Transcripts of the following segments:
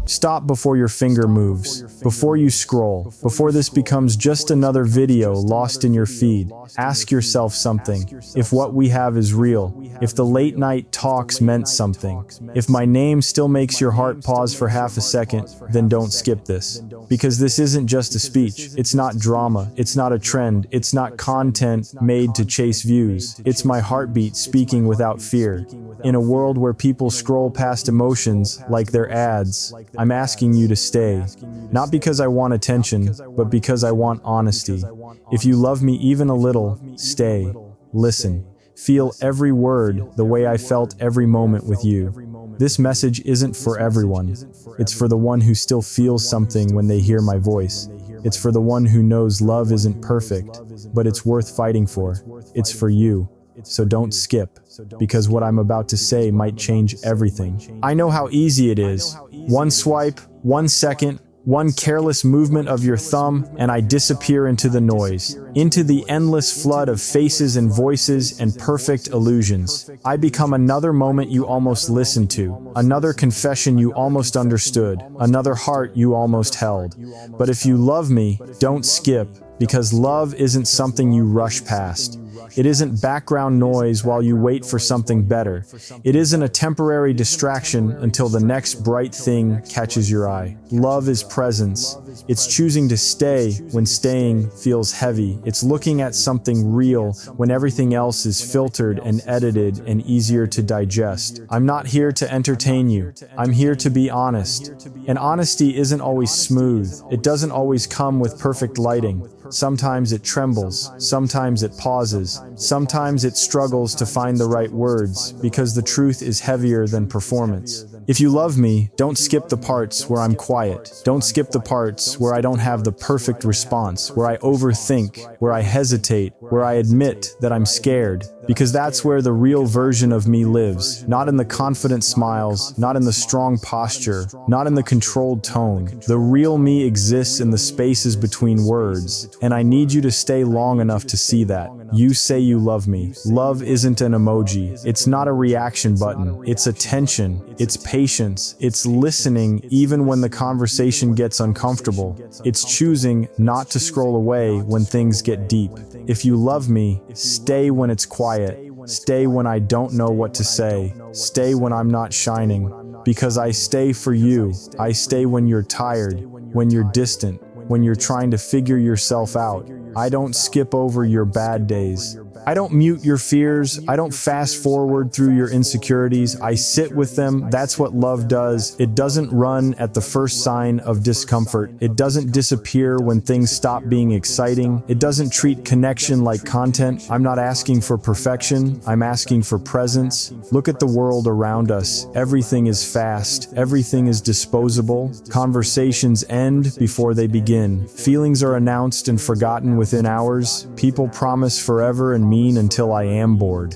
Stop before your finger moves, before you scroll, before this becomes just another video lost in your feed. Ask yourself something. If what we have is real, if the late night talks meant something, if my name still makes your heart pause for half a second, then don't skip this. Because this isn't just a speech. It's not drama. It's not a trend. It's not content made to chase views. It's my heartbeat speaking without fear. In a world where people scroll past emotions like they're ads, I'm asking you to stay. Not because I want attention, but because I want honesty. If you love me even a little, stay. Listen. Feel every word the way I felt every moment with you. This message isn't for everyone. It's for the one who still feels something when they hear my voice. It's for the one who knows love isn't perfect, but it's worth fighting for. It's for you. So don't skip, because what I'm about to say might change everything. I know how easy it is. One swipe, 1 second, one careless movement of your thumb, and I disappear into the noise, into the endless flood of faces and voices and perfect illusions. I become another moment you almost listened to, another confession you almost understood, another heart you almost held. But if you love me, don't skip, because love isn't something you rush past. It isn't background noise while you wait for something better. It isn't a temporary distraction until the next bright thing catches your eye. Love is presence. It's choosing to stay when staying feels heavy. It's looking at something real when everything else is filtered and edited and easier to digest. I'm not here to entertain you. I'm here to be honest. And honesty isn't always smooth. It doesn't always come with perfect lighting. Sometimes it trembles, sometimes it pauses, sometimes it struggles to find the right words, because the truth is heavier than performance. If you love me, don't skip the parts where I'm quiet. Don't skip the parts where I don't have the perfect response, where I overthink, where I hesitate, where I admit that I'm scared. Because that's where the real version of me lives. Not in the confident smiles, not in the strong posture, not in the controlled tone. The real me exists in the spaces between words, and I need you to stay long enough to see that. You say you love me. Love isn't an emoji. It's not a reaction button. It's attention. It's patience. It's listening even when the conversation gets uncomfortable. It's choosing not to scroll away when things get deep. If you love me, stay when it's quiet. Stay when I don't know what to say. Stay when I'm not shining. Because I stay for you. I stay when you're tired, when you're distant, when you're trying to figure yourself out. I don't skip over your bad days. I don't mute your fears. I don't fast forward through your insecurities. I sit with them. That's what love does. It doesn't run at the first sign of discomfort. It doesn't disappear when things stop being exciting. It doesn't treat connection like content. I'm not asking for perfection. I'm asking for presence. Look at the world around us. Everything is fast. Everything is disposable. Conversations end before they begin. Feelings are announced and forgotten within hours. People promise forever and mean until I am bored.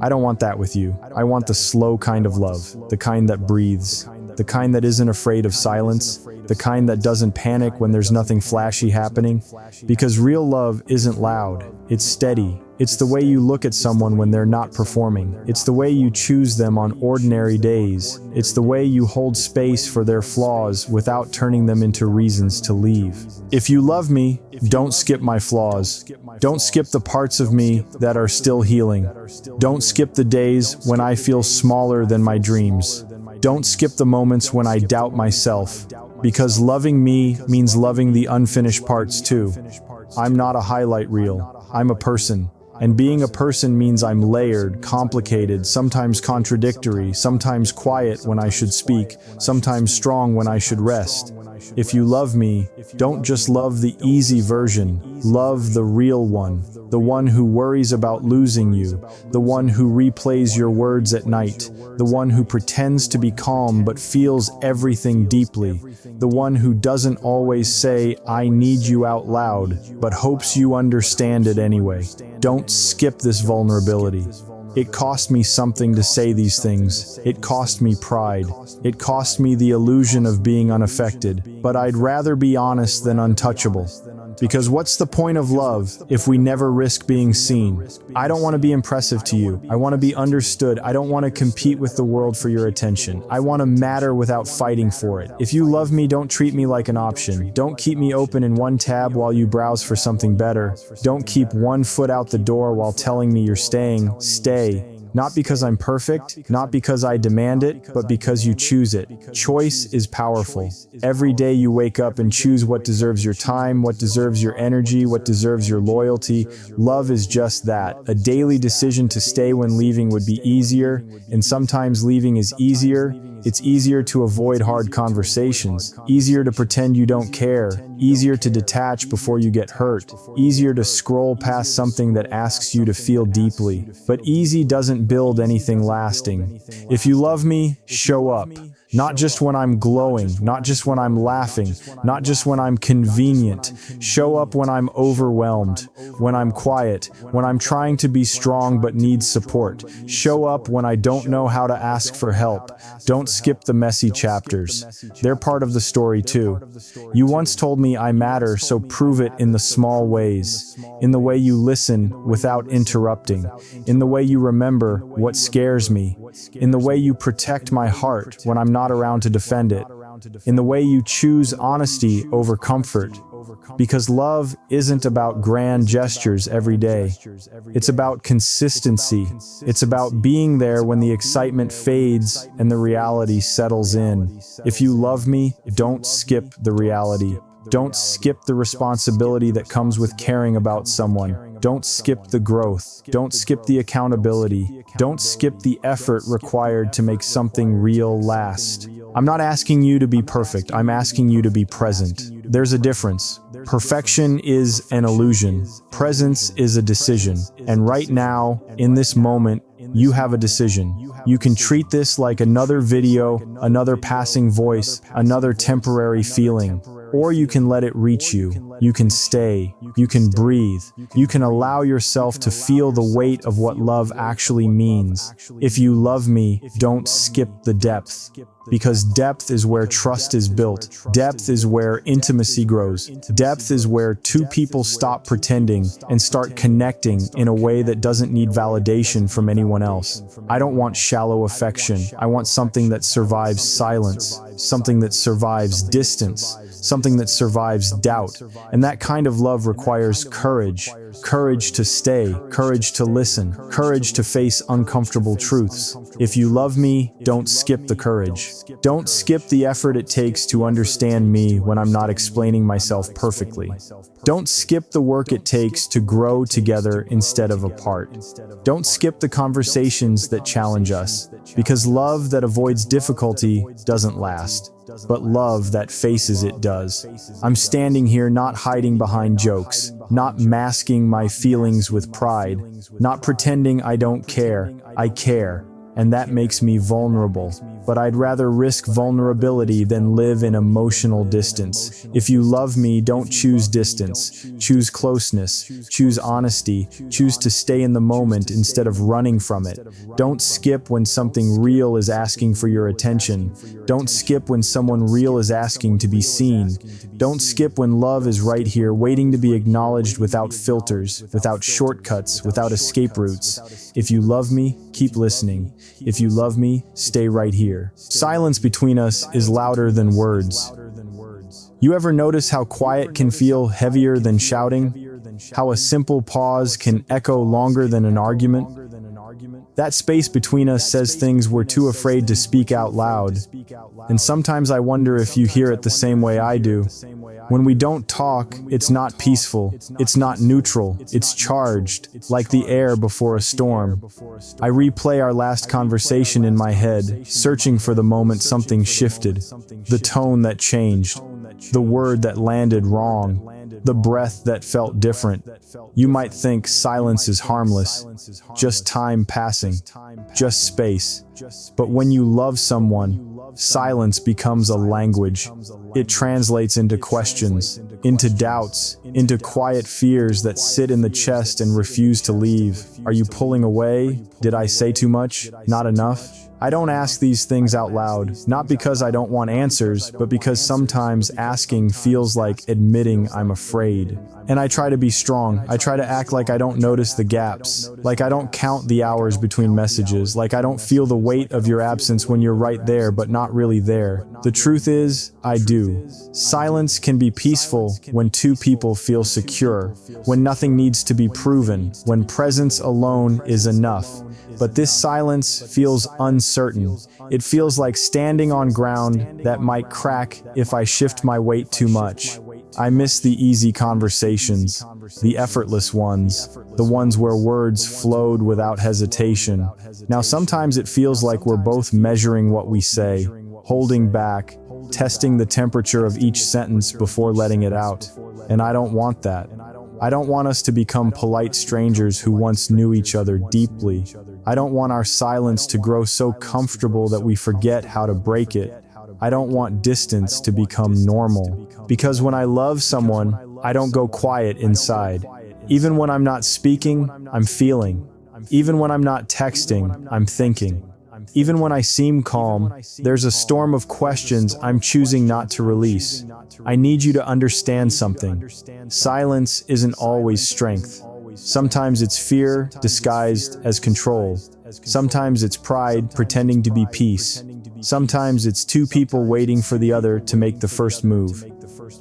I don't want that with you. I want the slow kind of love, the kind that breathes, the kind that isn't afraid of silence, the kind that doesn't panic when there's nothing flashy happening. Because real love isn't loud, it's steady. It's the way you look at someone when they're not performing. It's the way you choose them on ordinary days. It's the way you hold space for their flaws without turning them into reasons to leave. If you love me, don't skip my flaws. Don't skip the parts of me that are still healing. Don't skip the days when I feel smaller than my dreams. Don't skip the moments when I doubt myself. Because loving me means loving the unfinished parts too. I'm not a highlight reel. I'm a person. And being a person means I'm layered, complicated, sometimes contradictory, sometimes quiet when I should speak, sometimes strong when I should rest. If you love me, don't just love the easy version. Love the real one, the one who worries about losing you, the one who replays your words at night, the one who pretends to be calm but feels everything deeply, the one who doesn't always say, "I need you" out loud, but hopes you understand it anyway. Don't skip this vulnerability. It cost me something to say these things. It cost me pride. It cost me the illusion of being unaffected. But I'd rather be honest than untouchable. Because what's the point of love if we never risk being seen? I don't want to be impressive to you. I want to be understood. I don't want to compete with the world for your attention. I want to matter without fighting for it. If you love me, don't treat me like an option. Don't keep me open in one tab while you browse for something better. Don't keep one foot out the door while telling me you're staying. Stay. Not because I'm perfect, not because I demand it, but because you choose it. Choice is powerful. Every day you wake up and choose what deserves your time, what deserves your energy, what deserves your loyalty. Love is just that. A daily decision to stay when leaving would be easier, and sometimes leaving is easier. It's easier to avoid hard conversations, easier to pretend you don't care, easier to detach before you get hurt, easier to scroll past something that asks you to feel deeply. But easy doesn't build anything lasting. If you love me, show up. Not just when I'm glowing, not just when I'm laughing, not just when I'm convenient. Show up when I'm overwhelmed, when I'm quiet, when I'm trying to be strong but need support. Show up when I don't know how to ask for help. Don't skip the messy chapters. They're part of the story too. You once told me I matter, so prove it in the small ways. In the way you listen without interrupting. In the way you remember what scares me. In the way you protect my heart when I'm not around to defend it. In the way you choose honesty over comfort. Because love isn't about grand gestures every day. It's about consistency. It's about being there when the excitement fades and the reality settles in. If you love me, don't skip the reality. Don't skip the responsibility that comes with caring about someone. Don't skip the growth. Don't skip the accountability. Don't skip the effort required to make something real last. I'm not asking you to be perfect. I'm asking you to be present. There's a difference. Perfection is an illusion. Presence is a decision. And right now, in this moment, you have a decision. You can treat this like another video, another passing voice, another temporary feeling. Or you can let it reach you. You can stay. You can breathe. You can allow yourself to feel the weight of what love actually means. If you love me, don't skip the depth. Because depth is where trust is built. Depth is where intimacy grows. Depth is where two people stop pretending and start connecting in a way that doesn't need validation from anyone else. I don't want shallow affection. I want something that survives silence, something that survives distance, something that survives doubt. And that kind of love requires courage. Courage to stay, courage to listen, courage to face uncomfortable truths. If you love me, don't skip the courage. Don't skip the effort it takes to understand me when I'm not explaining myself perfectly. Don't skip the work it takes to grow together instead of apart. Don't skip the conversations that challenge us, because love that avoids difficulty doesn't last. But love that faces it does. I'm standing here not hiding behind jokes, not masking my feelings with pride, not pretending I don't care. I care, and that makes me vulnerable. But I'd rather risk vulnerability than live in emotional distance. If you love me, don't choose distance. Choose closeness. Choose honesty. Choose to stay in the moment instead of running from it. Don't skip when something real is asking for your attention. Don't skip when someone real is asking to be seen. Don't skip when love is right here, waiting to be acknowledged without filters, without shortcuts, without escape routes. If you love me, keep listening. If you love me, stay right here. Silence between us is louder than words. You ever notice how quiet can feel heavier than shouting? How a simple pause can echo longer than an argument? That space between us says things we're too afraid to speak out loud. And sometimes I wonder if you hear it the same way I do. When we don't talk, it's not peaceful, it's not neutral, it's charged, like the air before a storm. I replay our last conversation in my head, searching for the moment something shifted, the tone that changed, the word that landed wrong, the breath that felt different. You might think silence is harmless, just time passing, just space. But when you love someone, silence becomes a language. It translates into questions, into doubts, into quiet fears that sit in the chest and refuse to leave. Are you pulling away? Did I say too much? Not enough? I don't ask these things out loud, not because I don't want answers, but because sometimes asking feels like admitting I'm afraid. And I try to be strong. I try to act like I don't notice the gaps, like I don't count the hours between messages, like I don't feel the weight of your absence when you're right there but not really there. The truth is, I do. Silence can be peaceful when two people feel secure, when nothing needs to be proven, when presence alone is enough. But this silence feels uncertain. It feels like standing on ground that might crack if I shift my weight too much. I miss the easy conversations, the effortless ones, the ones where words flowed without hesitation. Now sometimes it feels like we're both measuring what we say, holding back, testing the temperature of each sentence before letting it out. And I don't want that. I don't want us to become polite strangers who once knew each other deeply. I don't want our silence to grow so comfortable that we forget how to break it. I don't want distance to become normal. Because when I love someone, I don't go quiet inside. Even when I'm not speaking, I'm feeling. Even when I'm not texting, I'm thinking. Even when I seem calm, there's a storm of questions I'm choosing not to release. I need you to understand something. Silence isn't always strength. Sometimes it's fear disguised as control. Sometimes it's pride pretending to be peace. Sometimes it's two people waiting for the other to make the first move.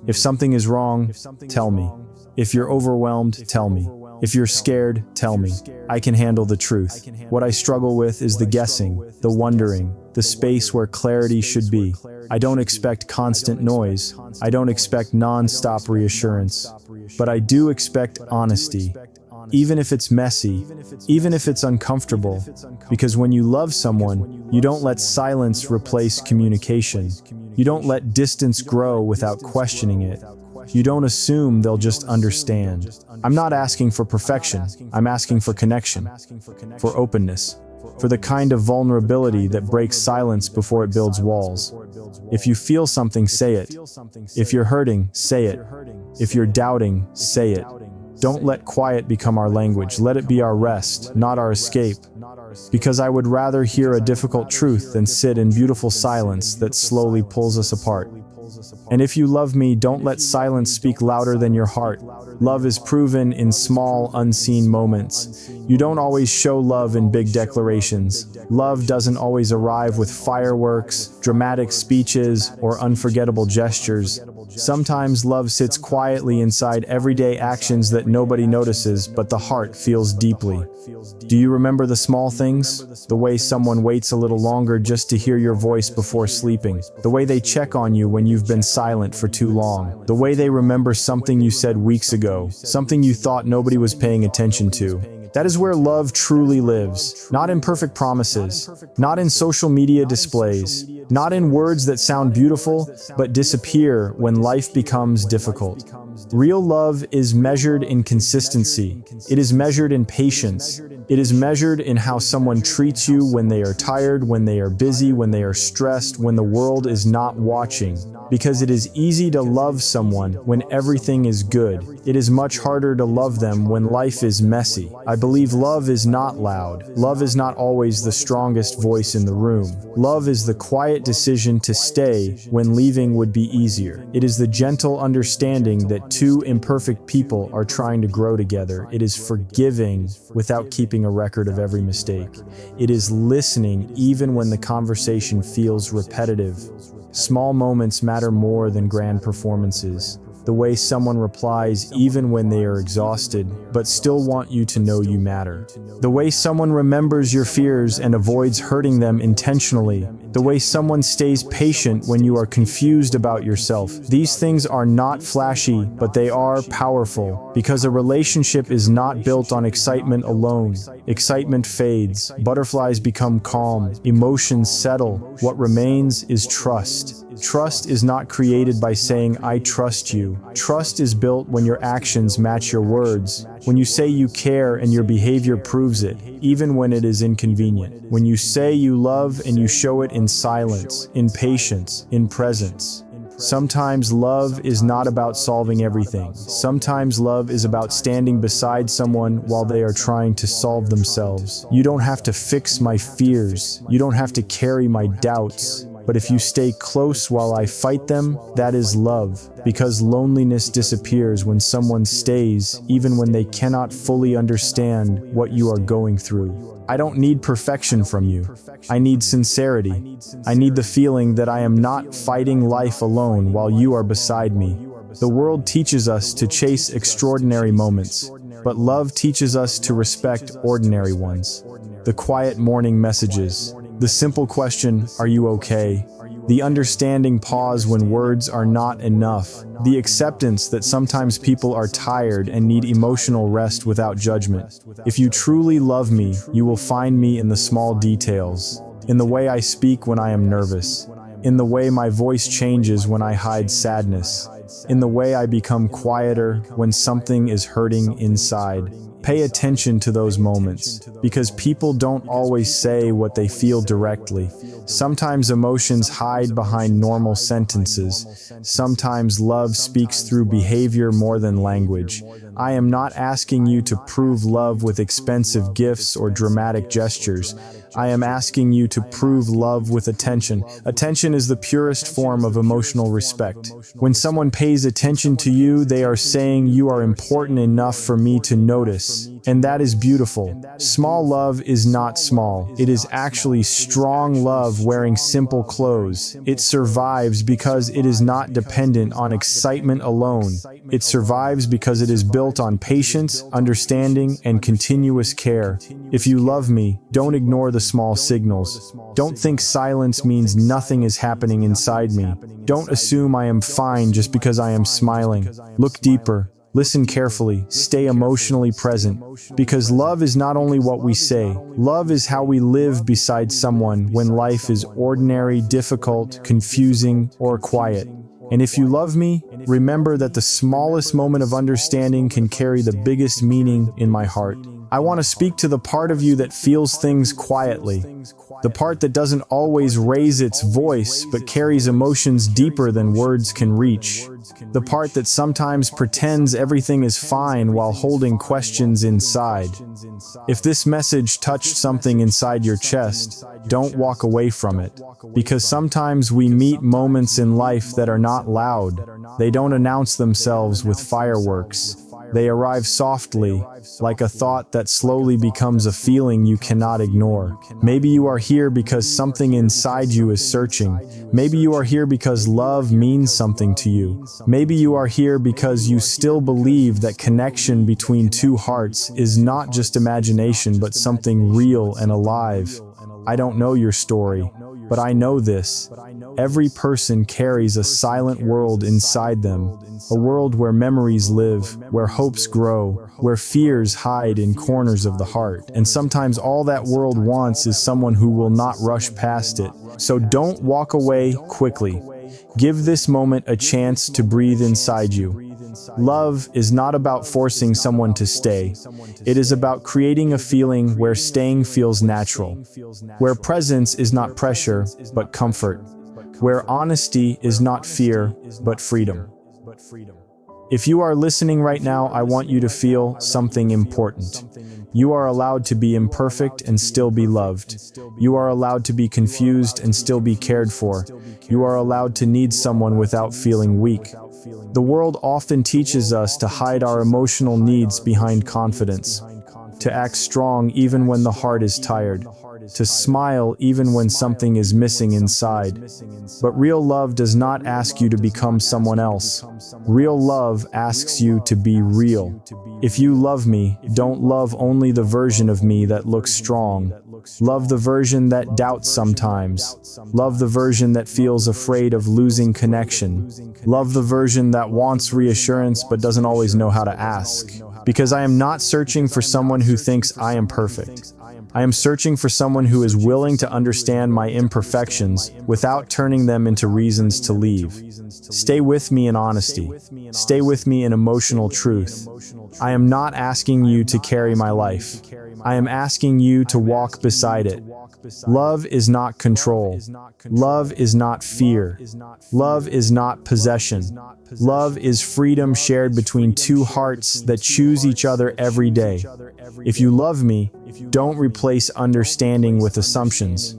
If something is wrong, tell me. If you're overwhelmed, tell me. If you're scared, tell me. I can handle the truth. What I struggle with is the guessing, the wondering, the space where clarity should be. I don't expect constant noise. I don't expect non-stop reassurance. But I do expect honesty. Even if it's messy, even if it's uncomfortable. Because when you love someone, you don't let silence replace communication. You don't let distance grow without questioning it. You don't assume they'll just understand. I'm not asking for perfection. I'm asking for connection, for openness, for the kind of vulnerability that breaks silence before it builds walls. If you feel something, say it. If you're hurting, say it. If you're doubting, say it. Don't let quiet become our language. Let it be our rest, not our escape. Because I would rather hear a difficult truth than sit in beautiful silence that slowly pulls us apart. And if you love me, don't let silence speak louder than your heart. Love is proven in small, unseen moments. You don't always show love in big declarations. Love doesn't always arrive with fireworks, dramatic speeches, or unforgettable gestures. Sometimes love sits quietly inside everyday actions that nobody notices, but the heart feels deeply. Do you remember the small things? The way someone waits a little longer just to hear your voice before sleeping. The way they check on you when you've been silent for too long. The way they remember something you said weeks ago, something you thought nobody was paying attention to. That is where love truly lives. Not in perfect promises, not in social media displays, not in words that sound beautiful, but disappear when life becomes difficult. Real love is measured in consistency. It is measured in patience. It is measured in how someone treats you when they are tired, when they are busy, when they are stressed, when the world is not watching. Because it is easy to love someone when everything is good. It is much harder to love them when life is messy. I believe love is not loud. Love is not always the strongest voice in the room. Love is the quiet decision to stay when leaving would be easier. It is the gentle understanding that two imperfect people are trying to grow together. It is forgiving without keeping a record of every mistake. It is listening even when the conversation feels repetitive. Small moments matter more than grand performances. The way someone replies even when they are exhausted, but still want you to know you matter. The way someone remembers your fears and avoids hurting them intentionally. The way someone stays patient when you are confused about yourself. These things are not flashy, but they are powerful, because a relationship is not built on excitement alone. Excitement fades, butterflies become calm, emotions settle. What remains is trust. Trust is not created by saying, "I trust you." Trust is built when your actions match your words, when you say you care and your behavior proves it, even when it is inconvenient. When you say you love and you show it in silence, in patience, in presence. Sometimes love is not about solving everything. Sometimes love is about standing beside someone while they are trying to solve themselves. You don't have to fix my fears. You don't have to carry my doubts. But if you stay close while I fight them, that is love. Because loneliness disappears when someone stays, even when they cannot fully understand what you are going through. I don't need perfection from you. I need sincerity. I need the feeling that I am not fighting life alone while you are beside me. The world teaches us to chase extraordinary moments, but love teaches us to respect ordinary ones. The quiet morning messages, the simple question, "Are you okay?" The understanding pause when words are not enough. The acceptance that sometimes people are tired and need emotional rest without judgment. If you truly love me, you will find me in the small details. In the way I speak when I am nervous. In the way my voice changes when I hide sadness. In the way I become quieter when something is hurting inside. Pay attention to those moments, because people don't always say what they feel directly. Sometimes emotions hide behind normal sentences. Sometimes love speaks through behavior more than language. I am not asking you to prove love with expensive gifts or dramatic gestures. I am asking you to prove love with attention. Attention is the purest form of emotional respect. When someone pays attention to you, they are saying you are important enough for me to notice. And that is beautiful. Small love is not small. It is actually strong love wearing simple clothes. It survives because it is not dependent on excitement alone. It survives because it is built on patience, understanding, and continuous care. If you love me, don't ignore the small signals. Don't think silence means nothing is happening inside me. Don't assume I am fine just because I am smiling. Look deeper. Listen carefully, stay emotionally present, because love is not only what we say, love is how we live beside someone when life is ordinary, difficult, confusing, or quiet. And if you love me, remember that the smallest moment of understanding can carry the biggest meaning in my heart. I want to speak to the part of you that feels things quietly, the part that doesn't always raise its voice but carries emotions deeper than words can reach, the part that sometimes pretends everything is fine while holding questions inside. If this message touched something inside your chest, don't walk away from it, because sometimes we meet moments in life that are not loud. They don't announce themselves with fireworks. They arrive softly, like a thought that slowly becomes a feeling you cannot ignore. Maybe you are here because something inside you is searching. Maybe you are here because love means something to you. Maybe you are here because you still believe that connection between two hearts is not just imagination but something real and alive. I don't know your story, but I know this. Every person carries a silent world inside them, a world where memories live, where hopes grow, where fears hide in corners of the heart. And sometimes all that world wants is someone who will not rush past it. So don't walk away quickly. Give this moment a chance to breathe inside you. Love is not about forcing someone to stay. It is about creating a feeling where staying feels natural, where presence is not pressure, but comfort, where honesty is not fear, but freedom. If you are listening right now, I want you to feel something important. You are allowed to be imperfect and still be loved. You are allowed to be confused and still be cared for. You are allowed to need someone without feeling weak. The world often teaches us to hide our emotional needs behind confidence, to act strong even when the heart is tired, to smile even when something is missing inside. But real love does not ask you to become someone else. Real love asks you to be real. If you love me, don't love only the version of me that looks strong. Love the version that doubts sometimes. Love the version that feels afraid of losing connection. Love the version that wants reassurance but doesn't always know how to ask. Because I am not searching for someone who thinks I am perfect. I am searching for someone who is willing to understand my imperfections without turning them into reasons to leave. Stay with me in honesty. Stay with me in emotional truth. I am not asking you to carry my life. I am asking you to walk beside it. Love is not control. Love is not fear. Love is not possession. Love is freedom shared between two hearts that choose each other every day. If you love me, don't replace understanding with assumptions.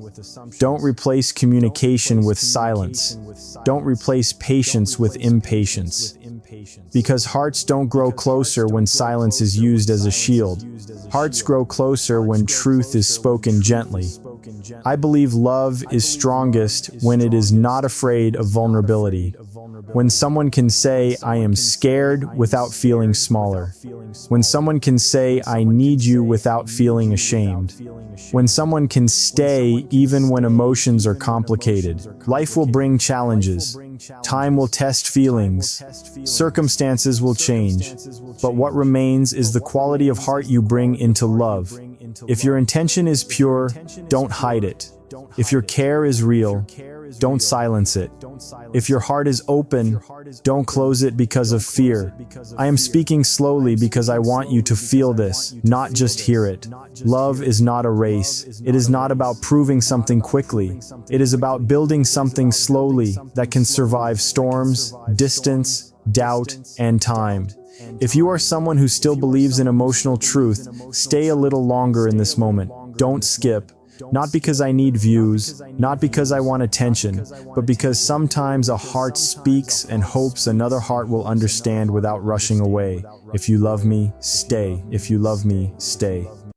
Don't replace communication with silence. Don't replace patience with impatience. Because hearts don't grow closer when silence is used as a shield. Hearts grow closer when truth is spoken gently. I believe love is strongest when it is not afraid of vulnerability. When someone can say, "I am scared," without feeling smaller. When someone can say, "I need you," without feeling ashamed. When someone can stay even when emotions are complicated. Life will bring challenges. Time will test feelings. Circumstances will change. But what remains is the quality of heart you bring into love. If your intention is pure, don't hide it. If your care is real, don't silence it. If your heart is open, don't close it because of fear. I am speaking slowly because I want you to feel this, not just hear it. Love is not a race. It is not about proving something quickly. It is about building something slowly that can survive storms, distance, doubt, and time. If you are someone who still believes in emotional truth, stay a little longer in this moment. Don't skip. Not because I need views, not because I want attention, but because sometimes a heart speaks and hopes another heart will understand without rushing away. If you love me, stay. If you love me, stay.